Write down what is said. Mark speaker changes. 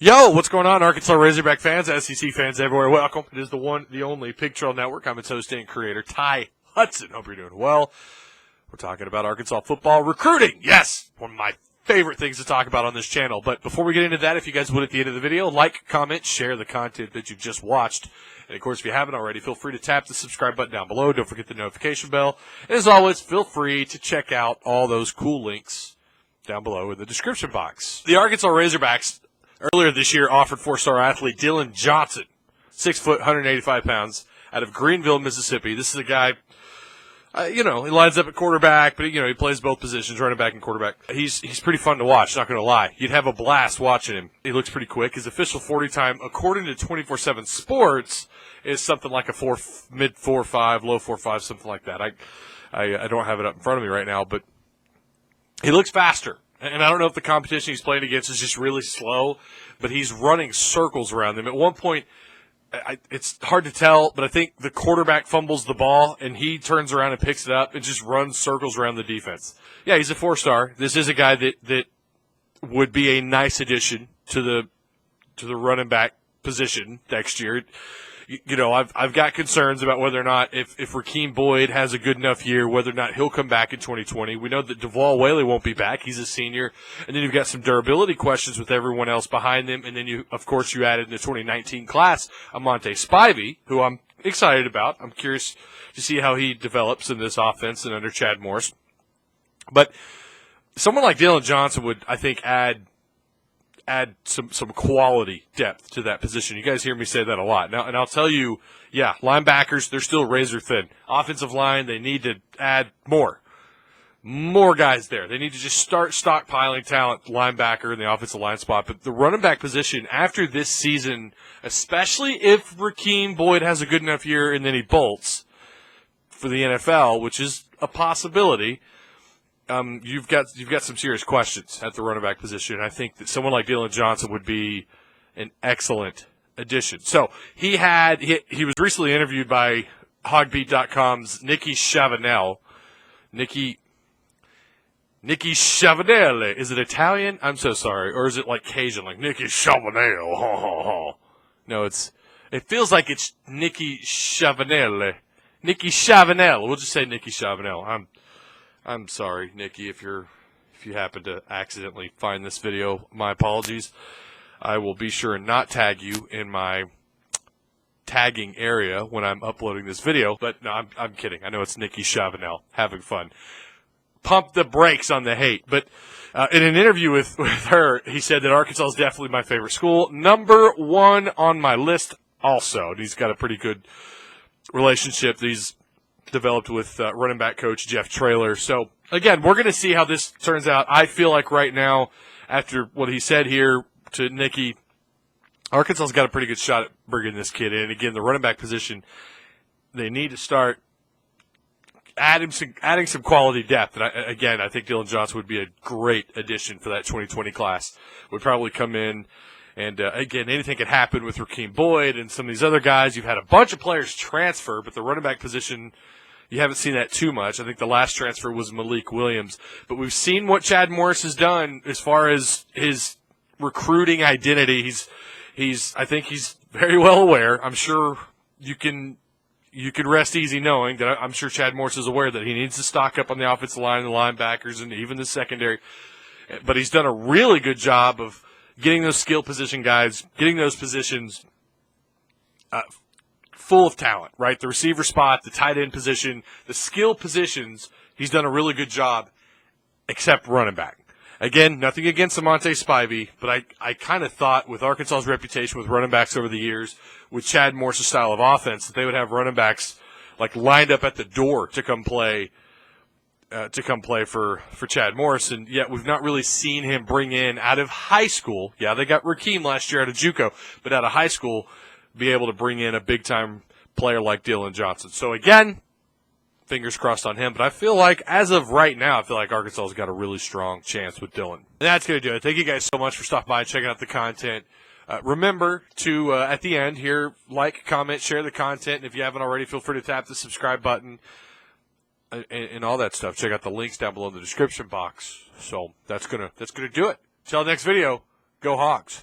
Speaker 1: Yo, what's going on, Arkansas Razorback fans, SEC fans everywhere? Welcome. It is the one, the only Pig Trail Network. I'm its host and creator, Ty Hudson. Hope you're doing well. We're talking about Arkansas football recruiting. Yes, one of my favorite things to talk about on this channel. But before we get into that, if you guys would at the end of the video, like, comment, share the content that you've just watched. And, of course, if you haven't already, feel free to tap the subscribe button down below. Don't forget the notification bell. And, as always, feel free to check out all those cool links down below in the description box. The Arkansas Razorbacks earlier this year offered four-star athlete Dillon Johnson, 6 foot, 185 pounds, out of Greenville, Mississippi. This is a guy, he lines up at quarterback, but, he plays both positions, running back and quarterback. He's pretty fun to watch, not going to lie. You'd have a blast watching him. He looks pretty quick. His official 40 time, according to 24/7 Sports, is something like a mid 4.5, low 4.5, something like that. I don't have it up in front of me right now, but he looks faster. And I don't know if the competition he's playing against is just really slow, but he's running circles around them. At one point, it's hard to tell, but I think the quarterback fumbles the ball, and he turns around and picks it up and just runs circles around the defense. Yeah, he's a four-star. This is a guy that would be a nice addition to the running back position next year. I've got concerns about whether or not if Rakeem Boyd has a good enough year, whether or not he'll come back in 2020. We know that Duvall Whaley won't be back. He's a senior. And then you've got some durability questions with everyone else behind them. And then, you added in the 2019 class Amonte Spivey, who I'm excited about. I'm curious to see how he develops in this offense and under Chad Morris. But someone like Dillon Johnson would, I think, add some quality depth to that position. You guys hear me say that a lot. Now, and I'll tell you, yeah, linebackers, they're still razor thin. Offensive line, they need to add more guys there. They need to just start stockpiling talent, linebacker in the offensive line spot. But the running back position after this season, especially if Rakeem Boyd has a good enough year and then he bolts for the NFL, which is a possibility, you've got some serious questions at the running back position. I think that someone like Dillon Johnson would be an excellent addition. So he was recently interviewed by Hogbeat.com's Nikki Chavanel. Nikki Chavanel. Is it Italian? I'm so sorry. Or is it like Cajun, like Nikki Chavanel? No, it feels like it's Nikki Chavanel. Nikki Chavanel. We'll just say Nikki Chavanel. I'm sorry, Nikki, if you happen to accidentally find this video, my apologies. I will be sure and not tag you in my tagging area when I'm uploading this video. But no, I'm kidding. I know it's Nikki Chavanel, having fun. Pump the brakes on the hate. But in an interview with her, he said that Arkansas is definitely my favorite school. Number one on my list also. And he's got a pretty good relationship that he's developed with running back coach Jeff Traylor. So, again, we're going to see how this turns out. I feel like right now, after what he said here to Nikki, Arkansas's got a pretty good shot at bringing this kid in. Again, the running back position, they need to start adding some quality depth. And I think Dillon Johnson would be a great addition for that 2020 class. Would probably come in. And, again, anything could happen with Rakeem Boyd and some of these other guys. You've had a bunch of players transfer, but the running back position, you haven't seen that too much. I think the last transfer was Malik Williams. But we've seen what Chad Morris has done as far as his recruiting identity. I think he's very well aware. I'm sure you can rest easy knowing that I'm sure Chad Morris is aware that he needs to stock up on the offensive line, the linebackers, and even the secondary. But he's done a really good job of getting those skill position guys, getting those positions full of talent, right? The receiver spot, the tight end position, the skill positions, he's done a really good job, except running back. Again, nothing against Amonte Spivey, but I kind of thought with Arkansas's reputation with running backs over the years, with Chad Morris' style of offense, that they would have running backs like lined up at the door to come play for Chad Morris, and yet we've not really seen him bring in out of high school. Yeah, they got Rakeem last year out of JUCO, but out of high school, be able to bring in a big-time player like Dillon Johnson. So, again, fingers crossed on him. But I feel like, as of right now, I feel like Arkansas's got a really strong chance with Dillon. And that's going to do it. Thank you guys so much for stopping by and checking out the content. Remember to, at the end here, like, comment, share the content. And if you haven't already, feel free to tap the subscribe button and all that stuff. Check out the links down below in the description box. So that's gonna do it. Till next video, go Hogs.